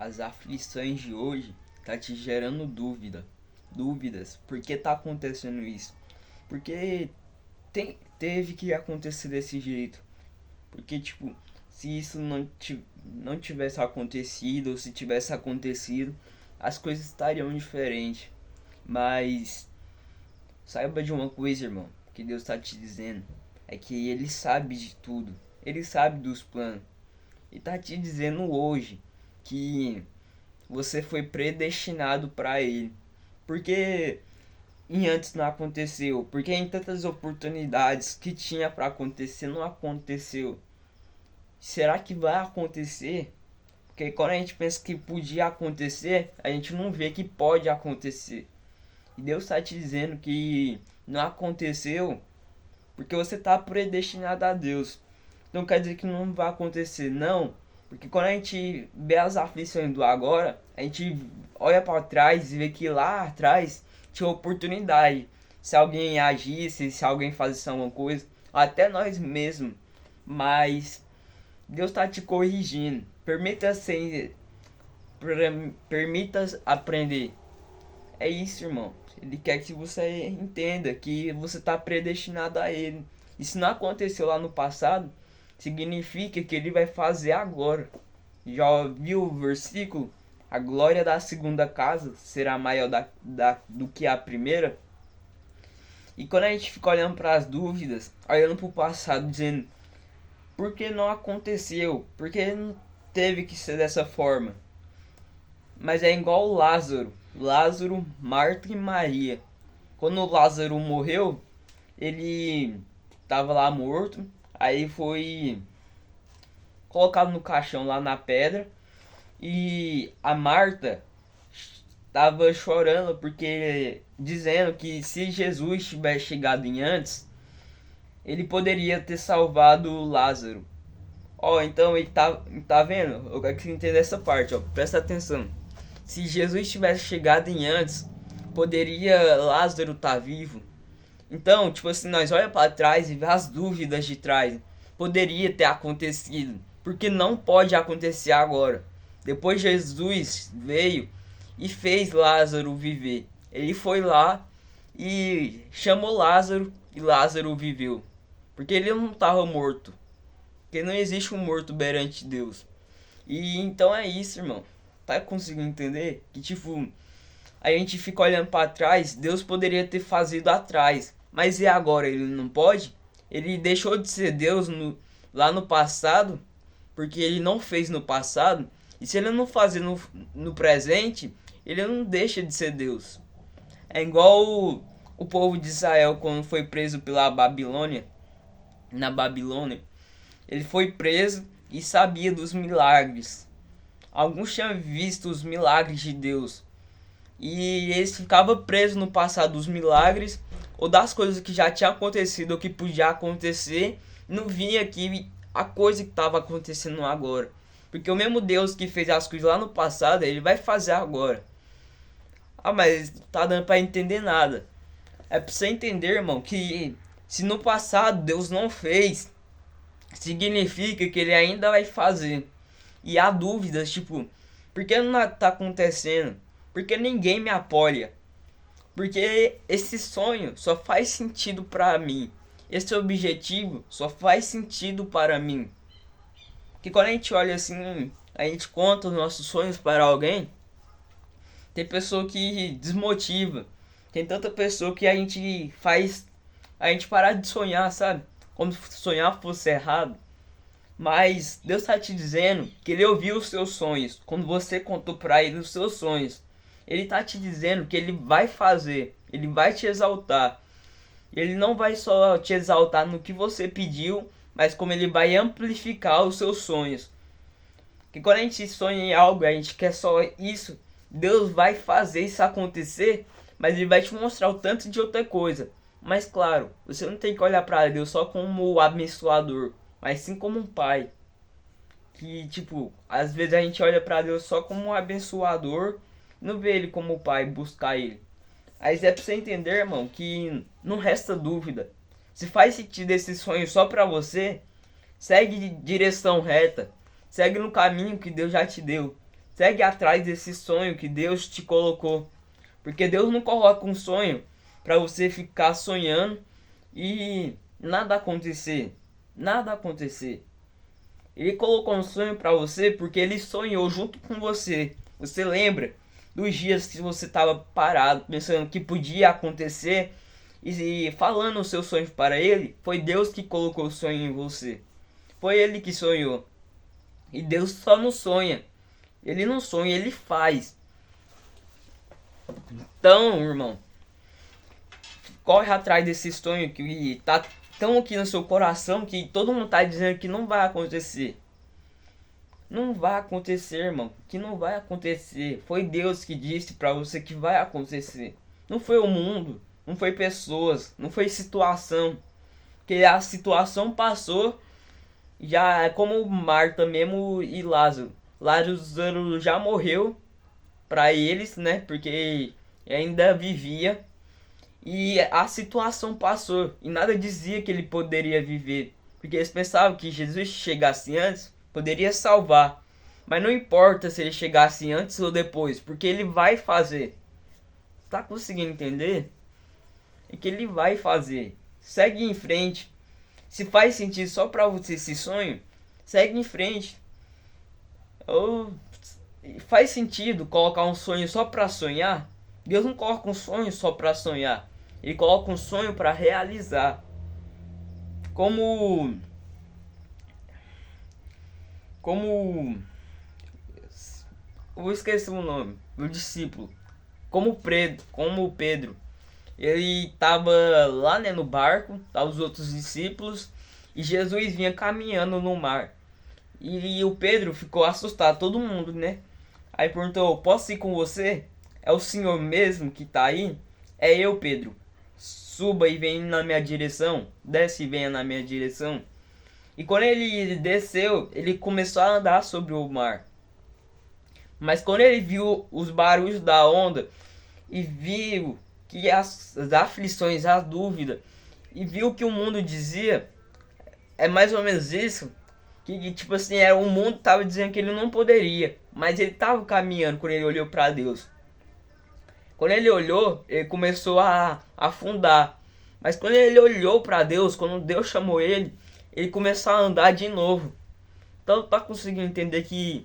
as aflições de hoje tá te gerando dúvidas. Por que tá acontecendo isso? Porque teve que acontecer desse jeito. Porque, tipo, se isso não tivesse acontecido, ou se tivesse acontecido, as coisas estariam diferentes. Mas saiba de uma coisa, irmão, que Deus está te dizendo, é que Ele sabe de tudo. Ele sabe dos planos. E tá te dizendo hoje que você foi predestinado para Ele. Porque em antes não aconteceu? Porque em tantas oportunidades que tinha para acontecer, não aconteceu. Será que vai acontecer? Porque quando a gente pensa que podia acontecer, a gente não vê que pode acontecer. E Deus está te dizendo que não aconteceu porque você está predestinado a Deus. Não quer dizer que não vai acontecer, não. Porque quando a gente vê as aflições do agora, a gente olha para trás e vê que lá atrás tinha oportunidade. Se alguém agisse, se alguém fazesse alguma coisa, até nós mesmos. Mas Deus está te corrigindo. Permita aprender. É isso, irmão. Ele quer que você entenda que você está predestinado a Ele. E se não aconteceu lá no passado, significa que Ele vai fazer agora. Já ouviu o versículo? A glória da segunda casa será maior do que a primeira. E quando a gente fica olhando para as dúvidas, olhando para o passado, dizendo por que não aconteceu? Por que não teve que ser dessa forma? Mas é igual o Lázaro. Lázaro, Marta e Maria. Quando o Lázaro morreu, ele estava lá morto. Aí foi colocado no caixão lá na pedra. E a Marta estava chorando porque dizendo que se Jesus tivesse chegado em antes, ele poderia ter salvado o Lázaro. Ó, então ele tá vendo? Eu quero que você entenda essa parte, ó. Presta atenção. Se Jesus tivesse chegado em antes, poderia Lázaro estar vivo? Então, tipo assim, nós olha para trás e vê as dúvidas de trás. Poderia ter acontecido, porque não pode acontecer agora. Depois Jesus veio e fez Lázaro viver. Ele foi lá e chamou Lázaro e Lázaro viveu. Porque ele não estava morto. Porque não existe um morto perante Deus. E então é isso, irmão. Tá conseguindo entender? Que tipo, a gente fica olhando para trás, Deus poderia ter fazido atrás. Mas e agora? Ele não pode? Ele deixou de ser Deus lá no passado, porque ele não fez no passado. E se ele não fazer no presente, ele não deixa de ser Deus. É igual o povo de Israel quando foi preso pela Babilônia. Na Babilônia, ele foi preso e sabia dos milagres. Alguns tinham visto os milagres de Deus. E eles ficavam presos no passado dos milagres ou das coisas que já tinham acontecido ou que podia acontecer. Não vinha aqui a coisa que estava acontecendo agora. Porque o mesmo Deus que fez as coisas lá no passado, ele vai fazer agora. Ah, mas não tá dando pra entender nada. É pra você entender, irmão, que se no passado Deus não fez, significa que ele ainda vai fazer. E há dúvidas, tipo, por que não tá acontecendo? Porque ninguém me apoia. Porque esse sonho só faz sentido para mim. Esse objetivo só faz sentido para mim. Que quando a gente olha assim, a gente conta os nossos sonhos para alguém, tem pessoa que desmotiva. Tem tanta pessoa que a gente faz a gente parar de sonhar, sabe? Como se sonhar fosse errado. Mas Deus está te dizendo que Ele ouviu os seus sonhos. Quando você contou para Ele os seus sonhos, Ele está te dizendo que Ele vai fazer. Ele vai te exaltar. Ele não vai só te exaltar no que você pediu, mas como Ele vai amplificar os seus sonhos. Que quando a gente sonha em algo, a gente quer só isso. Deus vai fazer isso acontecer, mas Ele vai te mostrar o tanto de outra coisa. Mas claro, você não tem que olhar para Deus só como o abençoador, mas sim como um pai. Que, tipo, às vezes a gente olha para Deus só como um abençoador, não vê Ele como pai, buscar Ele. Mas é pra você entender, irmão, que não resta dúvida. Se faz sentido esse sonho só pra você, segue de direção reta. Segue no caminho que Deus já te deu. Segue atrás desse sonho que Deus te colocou. Porque Deus não coloca um sonho para você ficar sonhando e nada acontecer. Nada acontecer. Ele colocou um sonho para você porque ele sonhou junto com você. Você lembra dos dias que você estava parado, pensando que podia acontecer e falando os seus sonhos para ele? Foi Deus que colocou o sonho em você. Foi ele que sonhou. E Deus só não sonha. Ele não sonha, ele faz. Então, irmão, corre atrás desse sonho que tá tão aqui no seu coração que todo mundo tá dizendo que não vai acontecer. Não vai acontecer, irmão. Que não vai acontecer. Foi Deus que disse pra você que vai acontecer. Não foi o mundo, não foi pessoas, não foi situação. Porque a situação passou, já é como Marta mesmo e Lázaro. Lázaro já morreu pra eles, né? Porque ainda vivia. E a situação passou. E nada dizia que ele poderia viver. Porque eles pensavam que Jesus chegasse antes, poderia salvar. Mas não importa se ele chegasse antes ou depois, porque ele vai fazer. Tá conseguindo entender? É que ele vai fazer. Segue em frente. Se faz sentido só pra você esse sonho, segue em frente. Ou faz sentido colocar um sonho só pra sonhar? Deus não coloca um sonho só pra sonhar. Ele coloca um sonho pra realizar. Como eu esqueci o nome do discípulo. Como Pedro. Ele estava lá, né, no barco, tá, os outros discípulos, e Jesus vinha caminhando no mar. E o Pedro ficou assustado, todo mundo, né? Aí perguntou: posso ir com você? É o Senhor mesmo que tá aí? É eu, Pedro. Suba e venha na minha direção. Desce e venha na minha direção. E quando ele desceu, ele começou a andar sobre o mar. Mas quando ele viu os barulhos da onda e viu que as aflições, a dúvida, e viu o que o mundo dizia, é mais ou menos isso, que tipo assim, o mundo tava dizendo que ele não poderia, mas ele tava caminhando quando ele olhou para Deus. Quando ele olhou, ele começou a afundar. Mas quando ele olhou para Deus, quando Deus chamou ele, ele começou a andar de novo. Então tá conseguindo entender que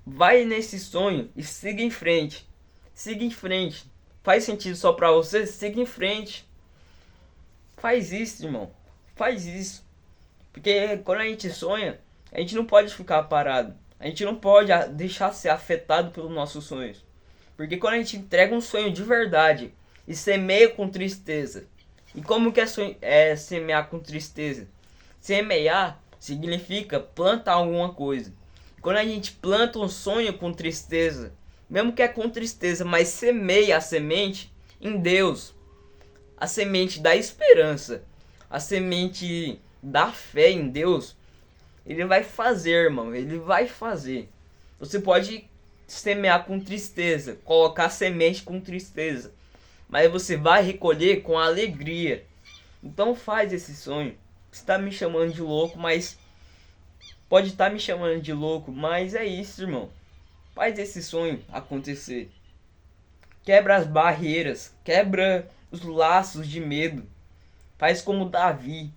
vai nesse sonho e siga em frente. Siga em frente. Faz sentido só pra você? Siga em frente. Faz isso, irmão. Faz isso. Porque quando a gente sonha, a gente não pode ficar parado. A gente não pode deixar ser afetado pelos nossos sonhos. Porque quando a gente entrega um sonho de verdade e semeia com tristeza. E como que é semear com tristeza? Semear significa plantar alguma coisa. Quando a gente planta um sonho com tristeza, mesmo que é com tristeza, mas semeia a semente em Deus, a semente da esperança, a semente da fé em Deus, ele vai fazer, irmão, ele vai fazer. Você pode semear com tristeza, colocar semente com tristeza, mas você vai recolher com alegria. Então faz esse sonho. Você está me chamando de louco, mas pode estar me chamando de louco, mas é isso, irmão. Faz esse sonho acontecer. Quebra as barreiras, quebra os laços de medo. Faz como Davi,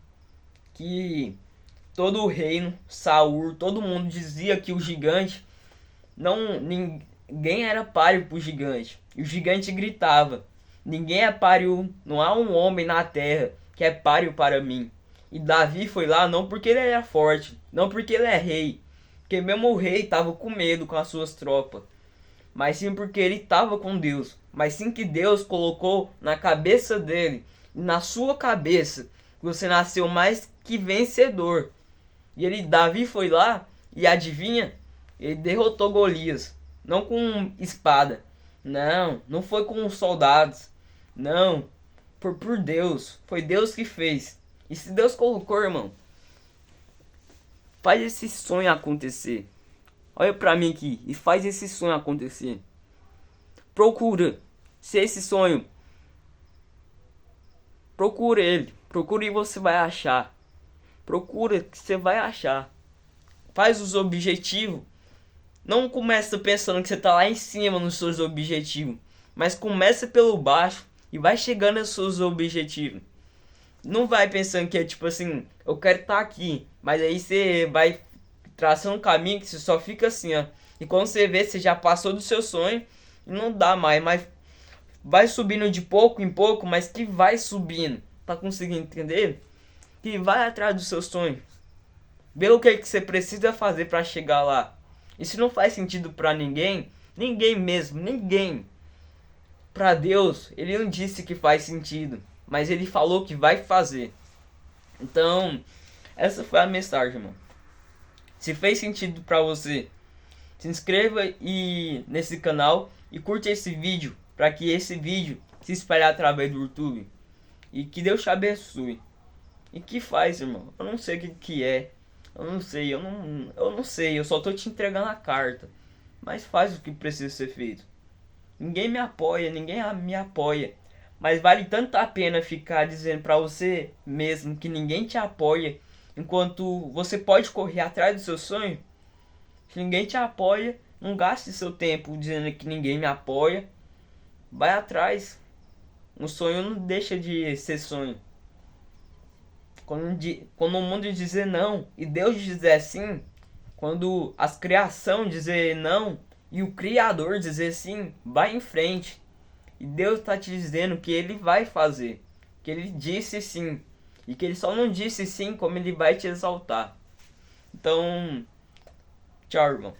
que todo o reino, Saul, todo mundo dizia que o gigante ninguém era páreo pro gigante. E o gigante gritava: ninguém é páreo, não há um homem na terra que é páreo para mim. E Davi foi lá não porque ele era forte, não porque ele é rei, porque mesmo o rei estava com medo com as suas tropas, mas sim porque ele estava com Deus. Mas sim que Deus colocou na cabeça dele, na sua cabeça, que você nasceu mais que vencedor. E Davi foi lá e adivinha? Ele derrotou Golias, não com espada, não foi com soldados, não, por Deus, foi Deus que fez. E se Deus colocou, irmão, faz esse sonho acontecer. Olha pra mim aqui e faz esse sonho acontecer. Procura se esse sonho, procura ele, procura e você vai achar. Procura que você vai achar. Faz os objetivos Não começa pensando que você tá lá em cima nos seus objetivos, mas começa pelo baixo e vai chegando aos seus objetivos. Não vai pensando que é tipo assim, eu quero estar aqui, mas aí você vai traçando um caminho que você só fica assim, ó. E quando você vê, você já passou do seu sonho e não dá mais, mas vai subindo de pouco em pouco, mas que vai subindo. Tá conseguindo entender? Que vai atrás do seu sonho. Vê o que é que você precisa fazer para chegar lá. E se não faz sentido para ninguém, ninguém mesmo, ninguém. Para Deus, ele não disse que faz sentido, mas ele falou que vai fazer. Então, essa foi a mensagem, mano. Se fez sentido para você, se inscreva nesse canal e curte esse vídeo para que esse vídeo se espalhe através do YouTube. E que Deus te abençoe. E que faz, irmão? Eu não sei o que é. Eu não sei, eu só tô te entregando a carta. Mas faz o que precisa ser feito. Ninguém me apoia, ninguém me apoia. Mas vale tanto a pena ficar dizendo pra você mesmo que ninguém te apoia, enquanto você pode correr atrás do seu sonho. Se ninguém te apoia, não gaste seu tempo dizendo que ninguém me apoia. Vai atrás. Um sonho não deixa de ser sonho. Quando o mundo dizer não e Deus dizer sim, quando as criação dizer não e o Criador dizer sim, vai em frente. E Deus está te dizendo que Ele vai fazer, que Ele disse sim, e que Ele só não disse sim como Ele vai te exaltar. Então, tchau, irmão.